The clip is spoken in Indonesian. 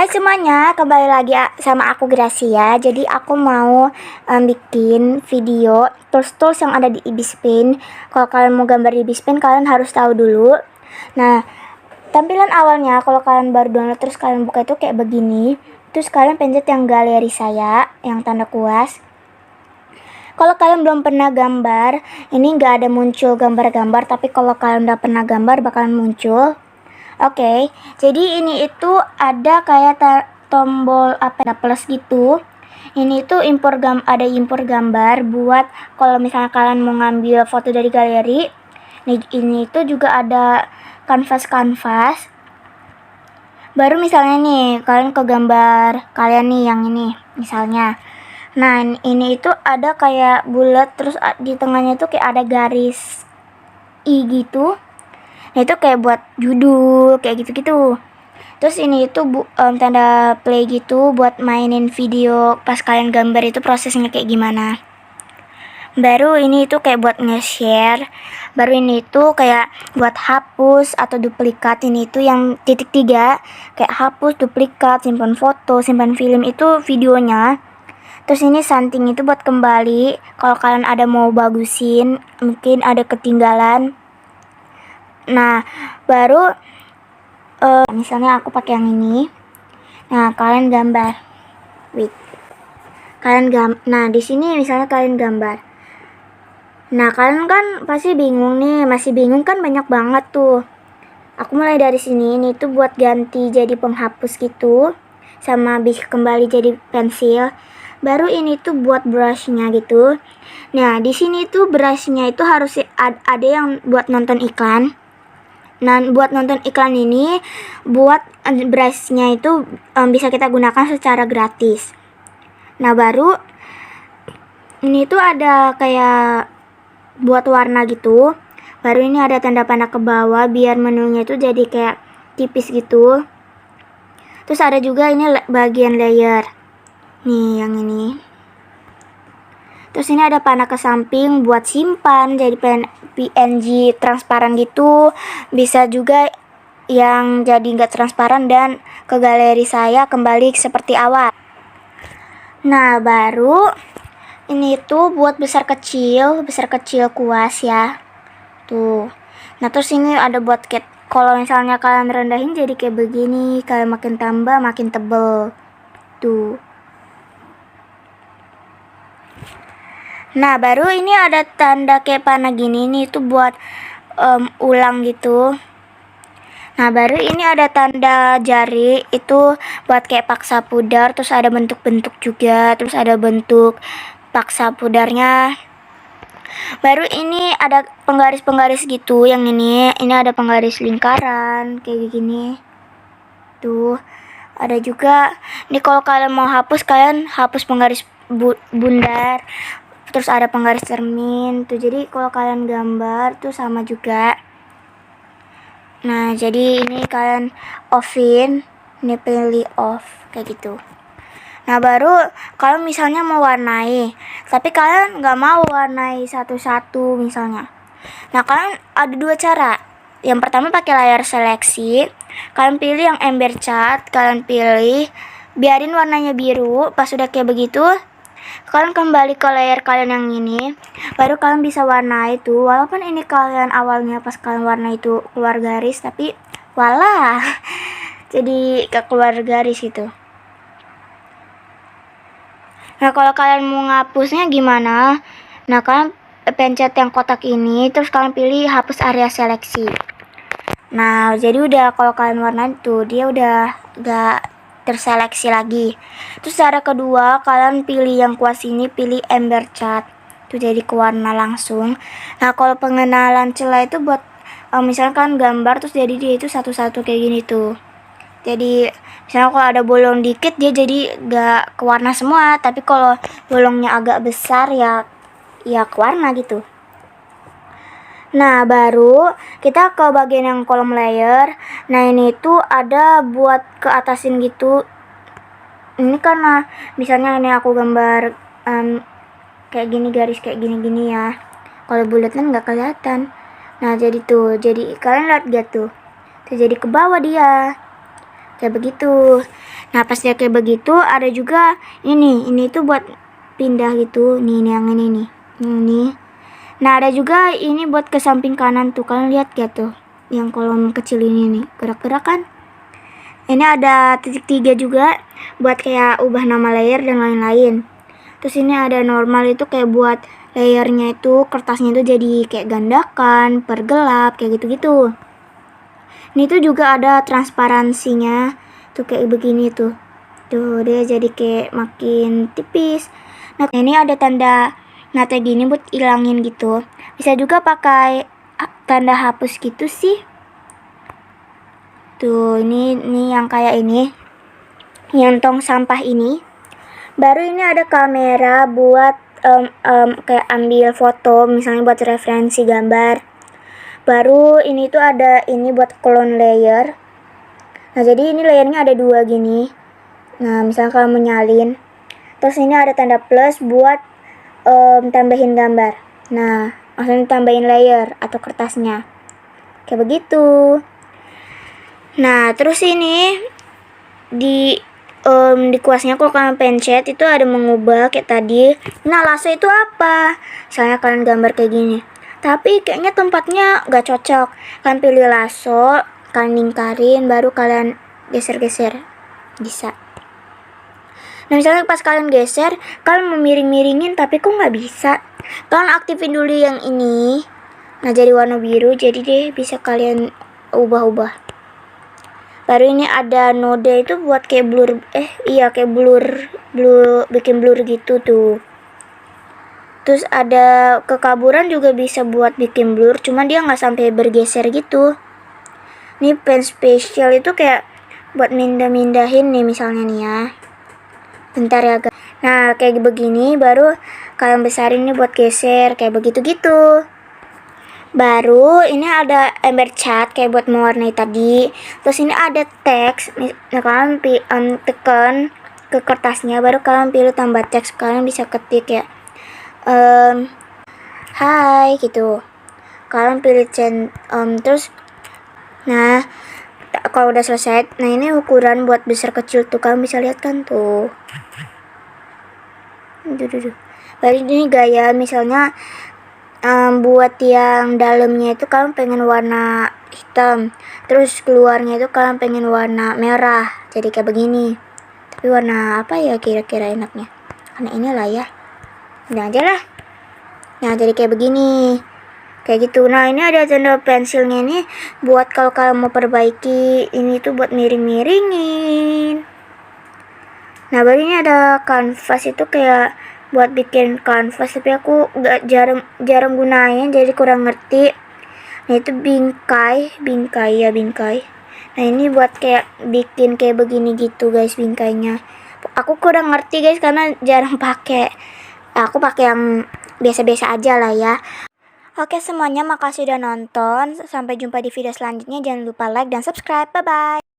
Hai semuanya, kembali lagi sama aku Gracia. Jadi aku mau bikin video tools-tools yang ada di Ibispen. Kalau kalian mau gambar di Ibispen, kalian harus tahu dulu. Nah, tampilan awalnya kalau kalian baru download terus kalian buka itu kayak begini. Terus kalian pencet yang galeri saya, yang tanda kuas. Kalau kalian belum pernah gambar, ini nggak ada muncul gambar-gambar, tapi kalau kalian udah pernah gambar bakalan muncul. Oke, jadi ini itu ada kayak tombol ada plus gitu. Ini itu ada impor gambar buat kalau misalnya kalian mau ngambil foto dari galeri. Ini itu juga ada kanvas. Baru misalnya nih kalian ke gambar kalian nih yang ini misalnya. Nah, ini itu ada kayak bulat terus di tengahnya itu kayak ada garis I gitu. Nah, itu kayak buat judul kayak gitu-gitu. Terus ini itu tanda play gitu buat mainin video pas kalian gambar itu prosesnya kayak gimana. Baru ini itu kayak buat nge-share. Baru ini itu kayak buat hapus atau duplikat. Ini itu yang titik 3 kayak hapus, duplikat, simpan foto, simpan film itu videonya. Terus ini something itu buat kembali kalau kalian ada mau bagusin, mungkin ada ketinggalan. Nah, baru misalnya aku pakai yang ini. Nah, kalian gambar. Nah, di sini misalnya kalian gambar. Nah, kalian kan pasti bingung nih, masih bingung kan banyak banget tuh. Aku mulai dari sini, ini tuh buat ganti jadi penghapus gitu. Sama bisa kembali jadi pensil. Baru ini tuh buat brushnya gitu. Nah, di sini tuh brushnya itu harus ada yang buat nonton iklan. Nah, buat nonton iklan ini, buat brushnya itu bisa kita gunakan secara gratis. Nah, baru ini tuh ada kayak buat warna gitu. Baru ini ada tanda panah ke bawah biar menunya itu jadi kayak tipis gitu. Terus ada juga ini bagian layer. Nih, yang ini. Terus ini ada panah ke samping buat simpan jadi PNG transparan gitu. Bisa juga yang jadi nggak transparan dan ke galeri saya kembali seperti awal. Nah, baru ini tuh buat besar kecil kuas ya. Tuh. Nah, terus ini ada buat kalau misalnya kalian rendahin jadi kayak begini, kalian makin tambah makin tebel. Tuh. Nah, baru ini ada tanda kayak panah gini nih, itu buat ulang gitu. Nah, baru ini ada tanda jari, itu buat kayak paksa pudar, terus ada bentuk-bentuk juga, terus ada bentuk paksa pudarnya. Baru ini ada penggaris-penggaris gitu, yang ini ada penggaris lingkaran, kayak gini. Tuh, ada juga, nih kalau kalian mau hapus, kalian hapus penggaris bundar. Terus ada penggaris cermin tuh, jadi kalau kalian gambar tuh sama juga. Nah, jadi ini kalian offin, ini pilih off kayak gitu. Nah, baru kalau misalnya mau warnai, tapi kalian nggak mau warnai satu-satu misalnya. Nah, kalian ada dua cara. Yang pertama pakai layar seleksi, kalian pilih yang ember cat, kalian pilih, biarin warnanya biru. Pas sudah kayak begitu, kalian kembali ke layer kalian yang ini, baru kalian bisa warna itu. Walaupun ini kalian awalnya pas kalian warna itu keluar garis, tapi walah jadi keluar garis itu. Nah, kalau kalian mau ngapusnya gimana? Nah, kalian pencet yang kotak ini, terus kalian pilih hapus area seleksi. Nah, jadi udah kalau kalian warna itu dia udah gak terseleksi lagi. Terus cara kedua, kalian pilih yang kuas ini, pilih ember cat, itu jadi ke warna langsung. Nah, kalau pengenalan celah itu buat misalkan gambar terus jadi dia itu satu-satu kayak gini tuh. Jadi misalnya kalau ada bolong dikit dia jadi gak ke warna semua, tapi kalau bolongnya agak besar ya ke warna gitu. Nah, baru kita ke bagian yang kolom layer. Nah, ini tuh ada buat ke atasin gitu. Ini karena misalnya ini aku gambar kayak gini, garis kayak gini ya. Kalau bulat kan nggak kelihatan. Nah, jadi tuh, jadi kalian lihat gak tuh? Jadi ke bawah dia. Kayak begitu. Nah pas dia kayak begitu ada juga ini tuh buat pindah gitu. Nih yang ini nih. Ini. Nah ada juga ini buat ke samping kanan tuh, kalian lihat gak tuh? Yang kolom kecil ini nih, gerak-gerak kan? Ini ada titik 3 juga buat kayak ubah nama layer dan lain-lain. Terus ini ada normal, itu kayak buat layernya itu, kertasnya itu jadi kayak gandakan, pergelap, kayak gitu-gitu. Ini tuh juga ada transparansinya tuh kayak begini tuh. Tuh dia jadi kayak makin tipis. Nah ini ada tanda kayak gini buat ilangin gitu. Bisa juga pakai tanda hapus gitu sih. Tuh ini yang kayak ini, yang tong sampah ini. Baru ini ada kamera buat kayak ambil foto, misalnya buat referensi gambar. Baru ini tuh ada ini buat clone layer. Nah jadi ini layernya ada 2 gini. Nah misalnya kalau mau nyalin, terus ini ada tanda plus buat tambahin gambar. Nah langsung tambahin layer atau kertasnya kayak begitu. Nah terus ini di kuasnya kalau kalian pencet itu ada mengubah kayak tadi. Nah lasso itu apa? Misalnya kalian gambar kayak gini, tapi kayaknya tempatnya gak cocok, kalian pilih lasso, kalian lingkarin, baru kalian geser-geser, bisa. Nah misalnya pas kalian geser, kalian mau miring-miringin tapi kok nggak bisa, kalian aktifin dulu yang ini. Nah jadi warna biru, jadi deh bisa kalian ubah-ubah. Baru ini ada node itu buat kayak blur, kayak blur, bikin blur gitu tuh. Terus ada kekaburan juga bisa buat bikin blur, cuman dia nggak sampai bergeser gitu. Ini pen spesial itu kayak buat mindahin nih misalnya nih ya. Bentar ya guys. Nah kayak begini baru kalian besarin nih buat geser kayak begitu gitu. Baru ini ada ember cat kayak buat mewarnai tadi. Terus ini ada teks. Nah kalian tekan ke kertasnya, baru kalian pilih tambah teks. Kalian bisa ketik ya hai gitu. Kalian pilih terus nah kalau udah selesai, nah ini ukuran buat besar kecil tuh, kalian bisa lihat kan tuh. Baru ini gaya, misalnya buat yang dalamnya itu kalian pengen warna hitam, terus keluarnya itu kalian pengen warna merah, jadi kayak begini. Tapi warna apa ya kira-kira enaknya? Karena inilah ya, ini aja lah. Nah jadi kayak begini, kayak gitu. Nah ini ada tanda pensilnya ini buat kalau kalian mau perbaiki, ini tuh buat miring-miringin. Nah baru ini ada kanvas, itu kayak buat bikin kanvas, tapi aku jarang gunain jadi kurang ngerti. Nah itu bingkai. Nah ini buat kayak bikin kayak begini gitu guys, bingkainya. Aku kurang ngerti guys karena jarang pakai. Aku pakai yang biasa-biasa aja lah ya. Oke semuanya, makasih udah nonton. Sampai jumpa di video selanjutnya. Jangan lupa like dan subscribe. Bye bye.